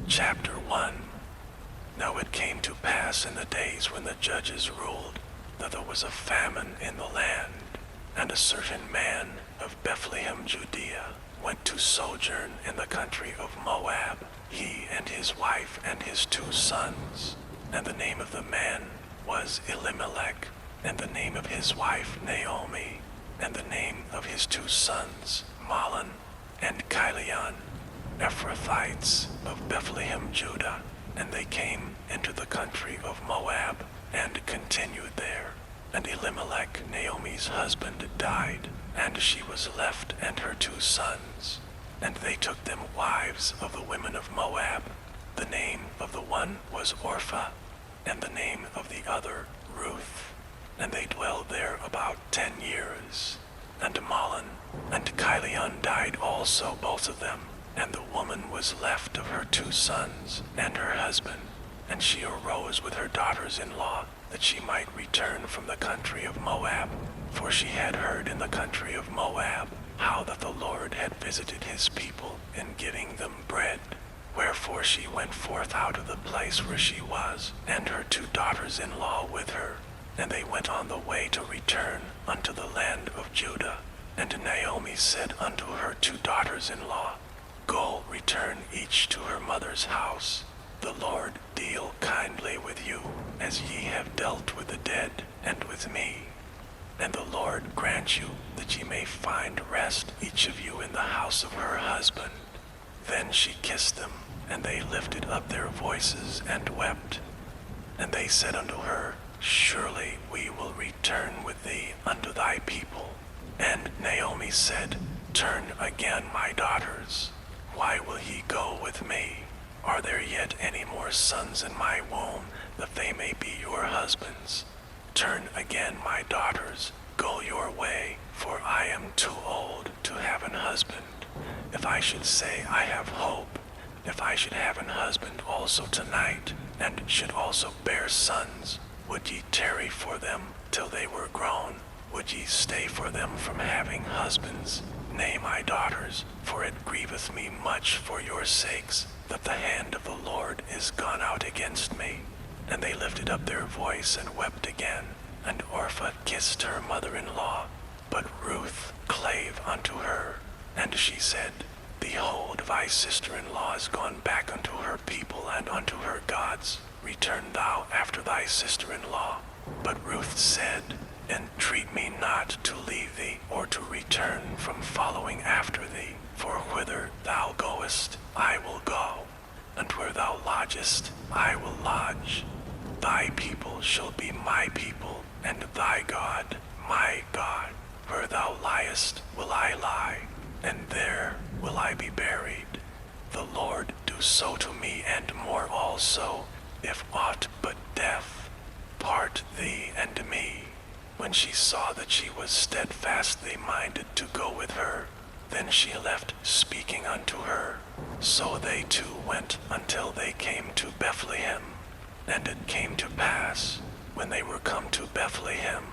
Chapter 1. Now it came to pass in the days when the judges ruled, that there was a famine in the land, and a certain man of Bethlehem, Judea, went to sojourn in the country of Moab, he and his wife and his 2 sons. And the name of the man was Elimelech, and the name of his wife Naomi, and the name of his 2 sons Mahlon and Chilion, Ephrathites of Bethlehem, Judah. And they came into the country of Moab, and continued there. And Elimelech, Naomi's husband, died, and she was left and her 2 sons. And they took them wives of the women of Moab. The name of the one was Orpah, and the name of the other Ruth. And they dwelled there about 10 years. And Mahlon and Chilion died also, both of them. And the woman was left of her 2 sons and her husband. And she arose with her daughters-in-law, that she might return from the country of Moab. For she had heard in the country of Moab how that the Lord had visited his people in giving them bread. Wherefore she went forth out of the place where she was, and her 2 daughters-in-law with her. And they went on the way to return unto the land of Judah. And Naomi said unto her 2 daughters-in-law, Go, return each to her mother's house. The Lord deal kindly with you, as ye have dealt with the dead and with me. And the Lord grant you that ye may find rest, each of you in the house of her husband. Then she kissed them, and they lifted up their voices and wept. And they said unto her, Surely we will return with thee unto thy people. And Naomi said, Turn again, my daughters. Why will ye go with me? Are there yet any more sons in my womb, that they may be your husbands? Turn again, my daughters, go your way, for I am too old to have an husband. If I should say I have hope, if I should have an husband also tonight, and should also bear sons, would ye tarry for them till they were grown? Would ye stay for them from having husbands? Nay, my daughters, for it grieveth me much for your sakes, that the hand of the Lord is gone out against me. And they lifted up their voice and wept again. And Orpah kissed her mother-in-law, but Ruth clave unto her. And she said, Behold, thy sister-in-law is gone back unto her people and unto her gods. Return thou after thy sister-in-law. But Ruth said, Entreat me not to leave thee, or to return from following after thee. For whither thou goest, I will go, and where thou lodgest, I will lodge. Thy people shall be my people, and thy God, my God. Where thou liest will I lie, and there will I be buried. The Lord do so to me, and more also, if aught but death part thee and me. When she saw that she was steadfastly minded to go with her, then she left speaking unto her. So they 2 went until they came to Bethlehem. And it came to pass, when they were come to Bethlehem,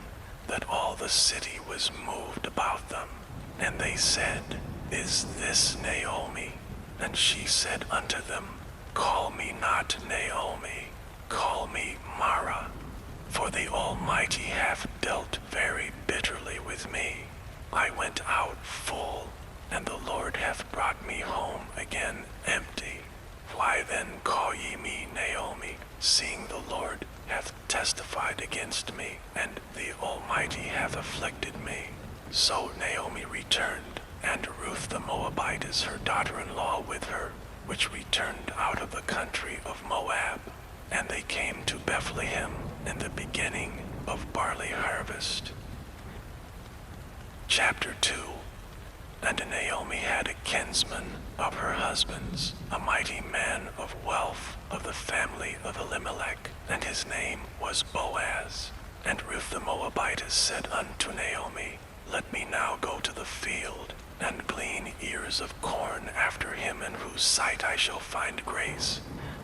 that all the city was moved about them. And they said, Is this Naomi? And she said unto them, Call me not Naomi, call me Mara. For the Almighty hath dealt very bitterly with me. I went out full, and the Lord hath brought me home again empty. Why then call ye me Naomi, seeing the Lord hath testified against me, and the Almighty hath afflicted me? So Naomi returned, and Ruth the Moabitess her daughter-in-law with her, which returned out of the country of Moab. And they came to Bethlehem in the beginning of barley harvest. Chapter 2. And Naomi had a kinsman of her husband's, a mighty man of wealth of the family of Elimelech, and his name was Boaz. And Ruth the Moabitess said unto Naomi, Let me now go to the field, and glean ears of corn after him in whose sight I shall find grace.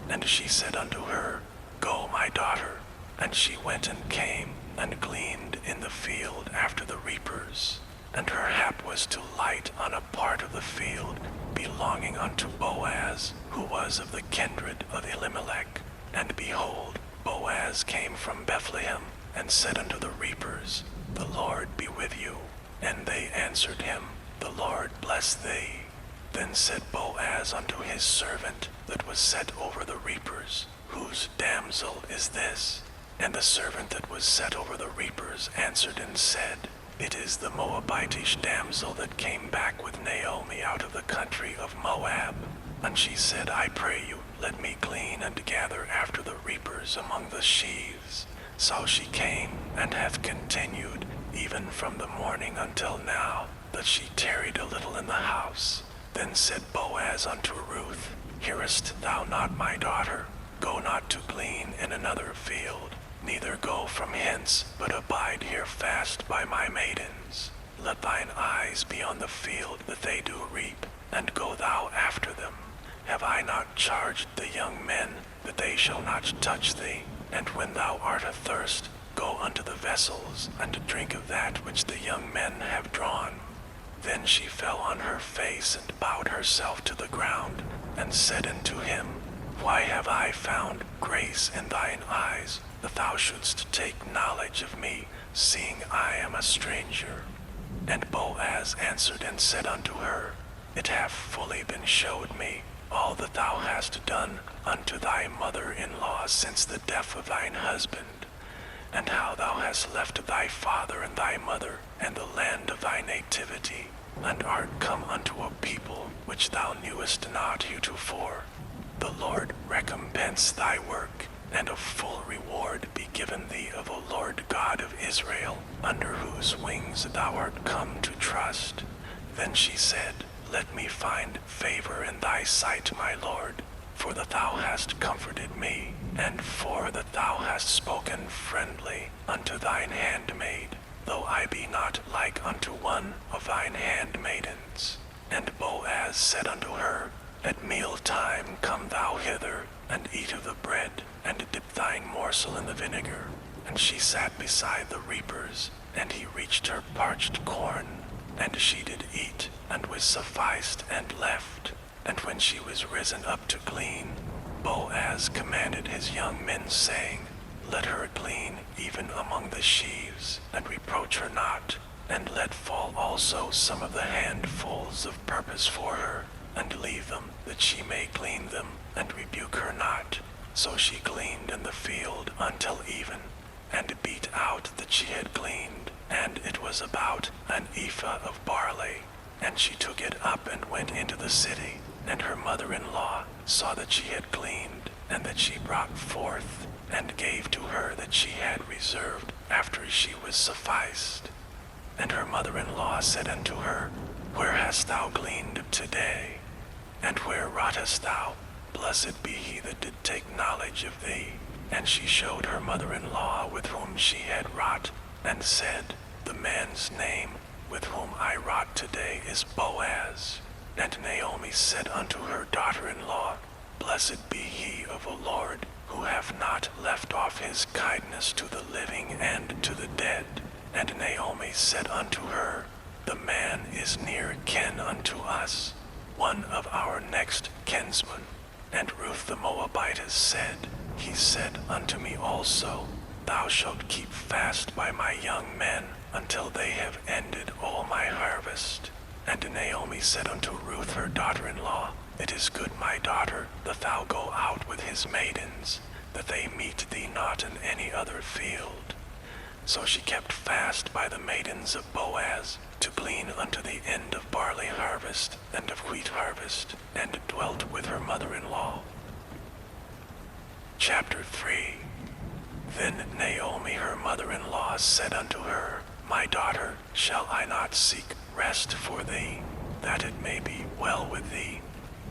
And she said unto her, Go, my daughter. And she went and came, and gleaned in the field after the reapers. And her hap was to light on a part of the field belonging unto Boaz, who was was of the kindred of Elimelech. And behold, Boaz came from Bethlehem, and said unto the reapers, The Lord be with you. And they answered him, The Lord bless thee. Then said Boaz unto his servant that was set over the reapers, Whose damsel is this? And the servant that was set over the reapers answered and said, It is the Moabitish damsel that came back with Naomi out of the country of Moab. And she said, I pray you, let me glean and gather after the reapers among the sheaves. So she came, and hath continued, even from the morning until now, that she tarried a little in the house. Then said Boaz unto Ruth, Hearest thou not, my daughter? Go not to glean in another field, neither go from hence, but abide here fast by my maidens. Let thine eyes be on the field that they do reap, and go thou after them. Have I not charged the young men that they shall not touch thee? And when thou art athirst, go unto the vessels, and drink of that which the young men have drawn. Then she fell on her face, and bowed herself to the ground, and said unto him, Why have I found grace in thine eyes, that thou shouldst take knowledge of me, seeing I am a stranger? And Boaz answered and said unto her, It hath fully been showed me, all that thou hast done unto thy mother-in-law since the death of thine husband, and how thou hast left thy father and thy mother, and the land of thy nativity, and art come unto a people which thou knewest not heretofore. The Lord recompense thy work, and a full reward be given thee of the Lord God of Israel, under whose wings thou art come to trust. Then she said, Let me find favor in thy sight, my Lord, for that thou hast comforted me, and for that thou hast spoken friendly unto thine handmaid, though I be not like unto one of thine handmaidens. And Boaz said unto her, At meal time come thou hither, and eat of the bread, and dip thine morsel in the vinegar. And she sat beside the reapers, and he reached her parched corn, and she did eat, and was sufficed, and left. And when she was risen up to glean, Boaz commanded his young men, saying, Let her glean even among the sheaves, and reproach her not, and let fall also some of the handfuls of purpose for her, and leave them, that she may glean them, and rebuke her not. So she gleaned in the field until even, and beat out that she had gleaned, and it was about an ephah of barley. And she took it up and went into the city, and her mother-in-law saw that she had gleaned, and that she brought forth, and gave to her that she had reserved after she was sufficed. And her mother-in-law said unto her, Where hast thou gleaned today? And where wrougest thou? Blessed be he that did take knowledge of thee. And she showed her mother-in-law with whom she had wrought, and said, The man's name with whom I wrought today is Boaz. And Naomi said unto her daughter-in-law, Blessed be he of the Lord, who hath not left off his kindness to the living and to the dead. And Naomi said unto her, The man is near kin unto us, one of our next kinsmen. And Ruth the Moabitess said, He said unto me also, Thou shalt keep fast by my young men, until they have ended all my harvest. And Naomi said unto Ruth her daughter-in-law, It is good, my daughter, that thou go out with his maidens, that they meet thee not in any other field. So she kept fast by the maidens of Boaz, to glean unto the end of barley harvest and of wheat harvest, and dwelt with her mother-in-law. Chapter 3. Then Naomi her mother-in-law said unto her, My daughter, shall I not seek rest for thee, that it may be well with thee?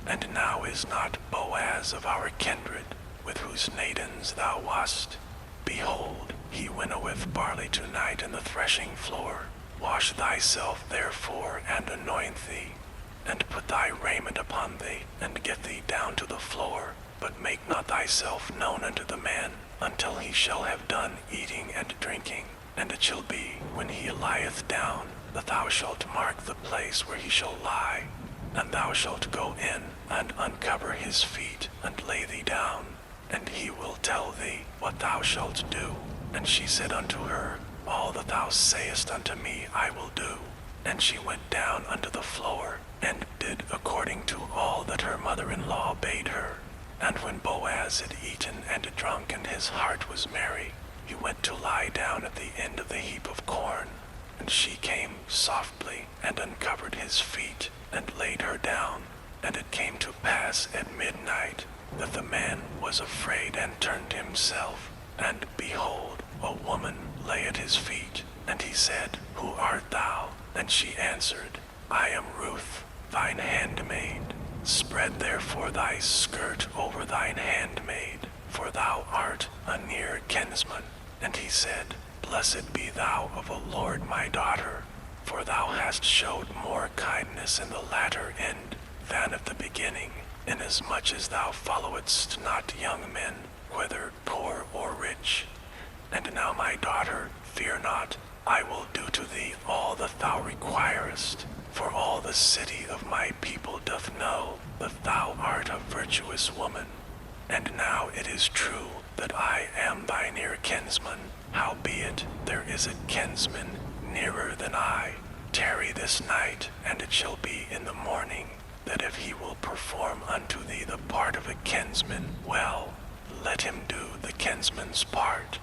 And now is not Boaz of our kindred, with whose maidens thou wast? Behold, he winnoweth barley tonight in the threshing floor. Wash thyself therefore, and anoint thee, and put thy raiment upon thee, and get thee down to the floor, but make not thyself known unto the man, until he shall have done eating and drinking. And it shall be, when he lieth down, that thou shalt mark the place where he shall lie. and thou shalt go in, and uncover his feet, and lay thee down, and he will tell thee what thou shalt do. And she said unto her, All that thou sayest unto me I will do. And she went down unto the floor, and did according to all that her mother-in-law bade her. And when Boaz had eaten and drunk, and his heart was merry, he went to lie down at the end of the heap of corn. And she came softly, and uncovered his feet, and laid her down. And it came to pass at midnight, that the man was afraid, and turned himself. And behold, a woman lay at his feet. And he said, Who art thou? And she answered, I am Ruth, thine handmaid. Spread therefore thy skirt over thine handmaid, for thou art a near kinsman. And he said, Blessed be thou of the Lord, my daughter, for thou hast showed more kindness in the latter end than at the beginning, inasmuch as thou followedst not young men, whether poor or rich. And now, my daughter, fear not, I will do to thee all that thou requirest, for all the city of my people doth know that thou art a virtuous woman. And now it is true that I am thy near kinsman, howbeit there is a kinsman nearer than I. Tarry this night, and it shall be in the morning, that if he will perform unto thee the part of a kinsman, well, let him do the kinsman's part.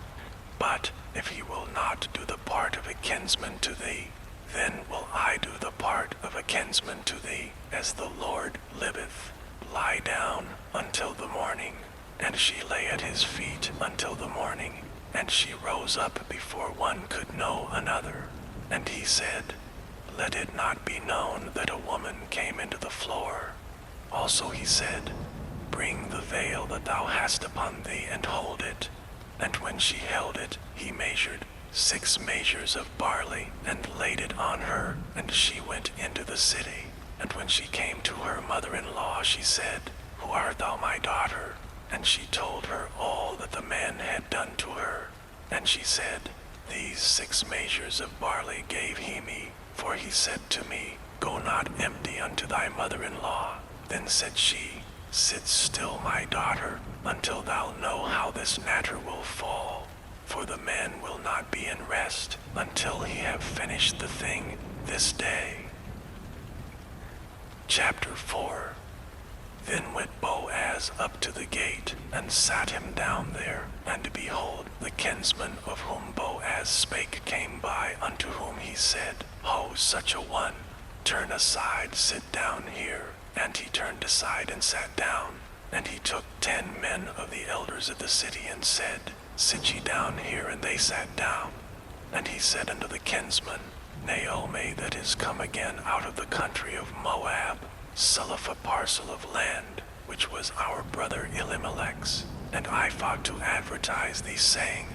But if he will not do the part of a kinsman to thee, then will I do the part of a kinsman to thee, as the Lord liveth. Lie down until the morning. And she lay at his feet until the morning, and she rose up before one could know another. And he said, Let it not be known that a woman came into the floor. Also he said, Bring the veil that thou hast upon thee, and hold it. And when she held it, he measured 6 measures of barley, and laid it on her, and she went into the city. And when she came to her mother-in-law, she said, Who art thou, my daughter? And she told her all that the man had done to her. And she said, These 6 measures of barley gave he me, for he said to me, Go not empty unto thy mother-in-law. Then said she, Sit still, my daughter, until thou know how this matter will fall. For the man will not be in rest until he have finished the thing this day. Chapter 4. Then went Boaz up to the gate, and sat him down there. And behold, the kinsman of whom Boaz spake came by, unto whom he said, Ho, such a one, turn aside, sit down here. And he turned aside and sat down. And he took 10 men of the elders of the city, and said, Sit ye down here. And they sat down. And he said unto the kinsman, Naomi, that is come again out of the country of Moab, selleth a parcel of land, which was our brother Elimelech's. And I thought to advertise thee, saying,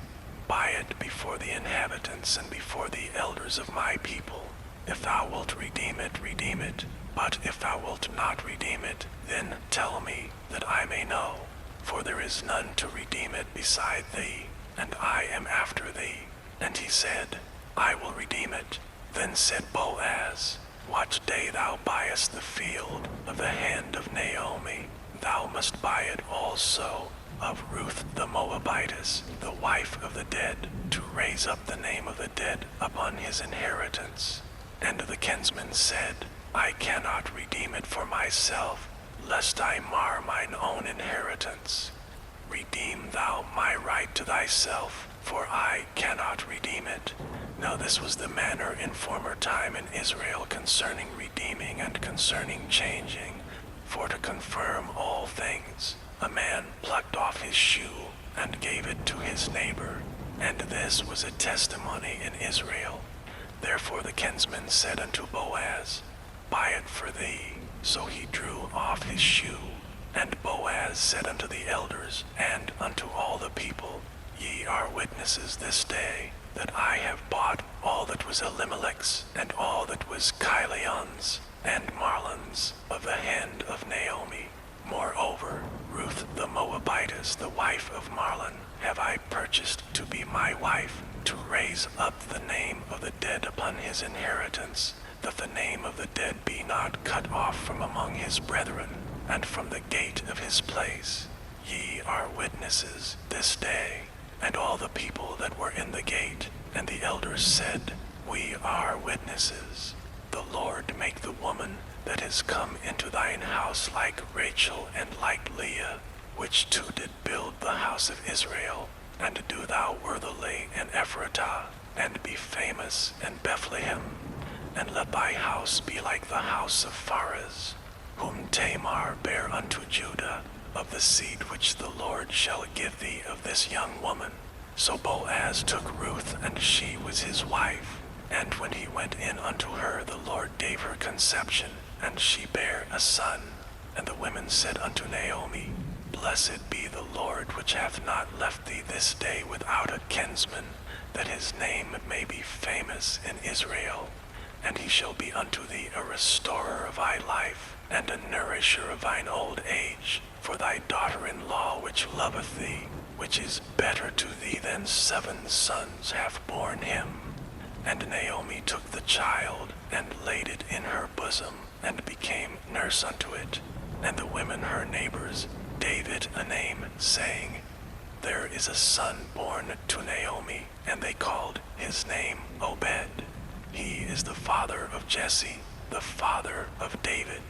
Buy it before the inhabitants, and before the elders of my people. If thou wilt redeem it, redeem it. But if thou wilt not redeem it, then tell me, that I may know. For there is none to redeem it beside thee, and I am after thee. And he said, I will redeem it. Then said Boaz, What day thou buyest the field of the hand of Naomi, thou must buy it also of Ruth the Moabitess, the wife of the dead, to raise up the name of the dead upon his inheritance. And the kinsman said, I cannot redeem it for myself, lest I mar mine own inheritance. Redeem thou my right to thyself, for I cannot redeem it. Now this was the manner in former time in Israel concerning redeeming and concerning changing. For to confirm all things, a man plucked off his shoe and gave it to his neighbor. And this was a testimony in Israel. Therefore the kinsman said unto Boaz, Buy it for thee. So he drew off his shoe. And Boaz said unto the elders and unto all the people, Ye are witnesses this day, that I have bought all that was Elimelech's, and all that was Chilion's, and Marlon's, of the hand of Naomi. Moreover, Ruth the Moabitess, the wife of Marlon, have I purchased to be my wife, to raise up the name of the dead upon his inheritance, that the name of the dead be not cut off from among his brethren, and from the gate of his place. Ye are witnesses this day. And all the people that were in the gate, and the elders said, We are witnesses. The Lord make the woman that is come into thine house like Rachel and like Leah, which two did build the house of Israel, and do thou worthily in Ephratah, and be famous in Bethlehem, and let thy house be like the house of Pharez, whom Tamar bare unto Judah, of the seed which the Lord shall give thee of this young woman. So Boaz took Ruth, and she was his wife. And when he went in unto her, the Lord gave her conception, and she bare a son. And the women said unto Naomi, Blessed be the Lord, which hath not left thee this day without a kinsman, that his name may be famous in Israel. And he shall be unto thee a restorer of thy life, and a nourisher of thine old age, for thy daughter-in-law which loveth thee, which is better to thee than 7 sons, hath borne him. And Naomi took the child, and laid it in her bosom, and became nurse unto it. And the women her neighbors gave it a name, saying, There is a son born to Naomi, and they called his name Obed. He is the father of Jesse, the father of David.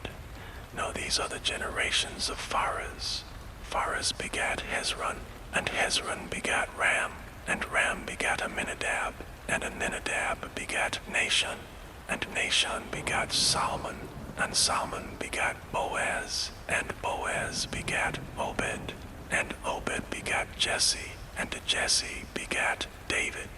Now these are the generations of Pharez. Pharez begat Hezron, and Hezron begat Ram, and Ram begat Amminadab, and Amminadab begat Nahshon, and Nahshon begat Salmon, and Salmon begat Boaz, and Boaz begat Obed, and Obed begat Jesse, and Jesse begat David.